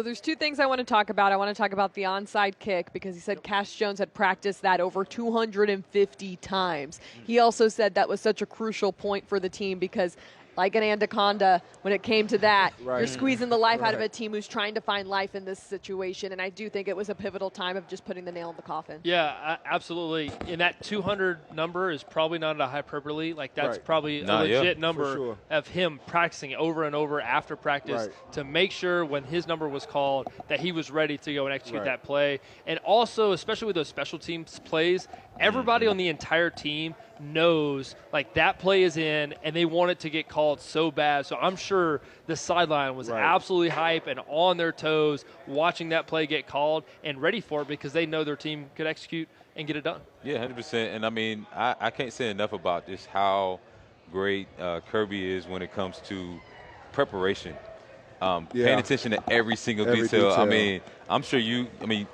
So there's two things I want to talk about. I want to talk about the onside kick because he said Cash Jones had practiced that over 250 times. He also said that was such a crucial point for the team because, like an anaconda, when it came to that, you're squeezing the life out of a team who's trying to find life in this situation, and I do think it was a pivotal time of just putting the nail in the coffin. Yeah, absolutely. And that 200 number is probably not a hyperbole. Like, that's probably a legit number of him practicing over and over after practice to make sure when his number was called that he was ready to go and execute that play. And also, especially with those special teams plays, everybody on the entire team knows, like, that play is in and they want it to get called so bad. So I'm sure the sideline was absolutely hype and on their toes watching that play get called and ready for it because they know their team could execute and get it done. Yeah, 100%. And, I mean, I can't say enough about just how great Kirby is when it comes to preparation. Paying attention to every single detail. I mean, I'm sure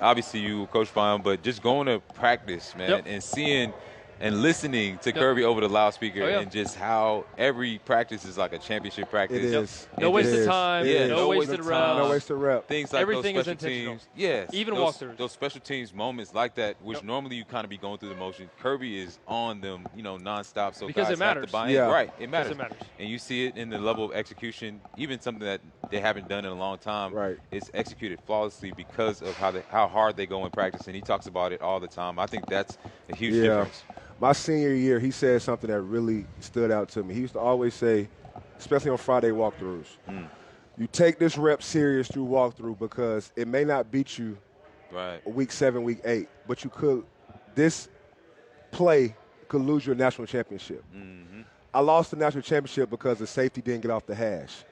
obviously you coach by him, but just going to practice, man, and seeing – and listening to Kirby over the loudspeaker and just how every practice is like a championship practice. It is. No wasted time. Yeah. No wasted reps. No wasted rep. Things like everything those special is intentional. teams. Yes. Even walkthroughs. Those special teams moments like that, which normally you kind of be going through the motion. Kirby is on them, nonstop. So because guys it matters. have to buy in. Right. It matters. Because it matters. And you see it in the level of execution, even something that they haven't done in a long time. Right. It's executed flawlessly because of how hard they go in practice. And he talks about it all the time. I think that's a huge difference. My senior year, he said something that really stood out to me. He used to always say, especially on Friday walkthroughs, you take this rep serious through walkthrough because it may not beat you week 7, week 8, but this play could lose you a national championship. I lost the national championship because the safety didn't get off the hash.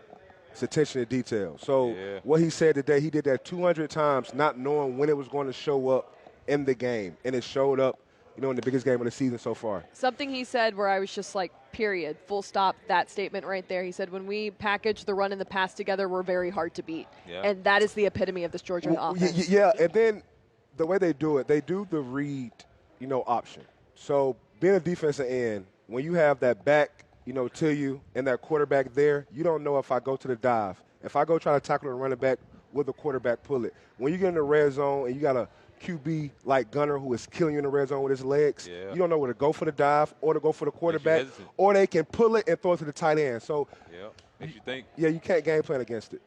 It's attention to detail. So what he said today, he did that 200 times not knowing when it was going to show up in the game, and it showed up in the biggest game of the season so far. Something he said where I was just like, period, full stop, that statement right there. He said, when we package the run and the pass together, we're very hard to beat. And that is the epitome of this Georgia offense. Yeah, and then the way they do it, they do the read, option. So being a defensive end, when you have that back, to you and that quarterback there, you don't know if I go to the dive. If I go try to tackle the running back, will the quarterback pull it? When you get in the red zone and you got a QB like Gunner who is killing you in the red zone with his legs, you don't know where to go for the dive or to go for the quarterback, or they can pull it and throw it to the tight end. So makes you think. Yeah, you can't game plan against it.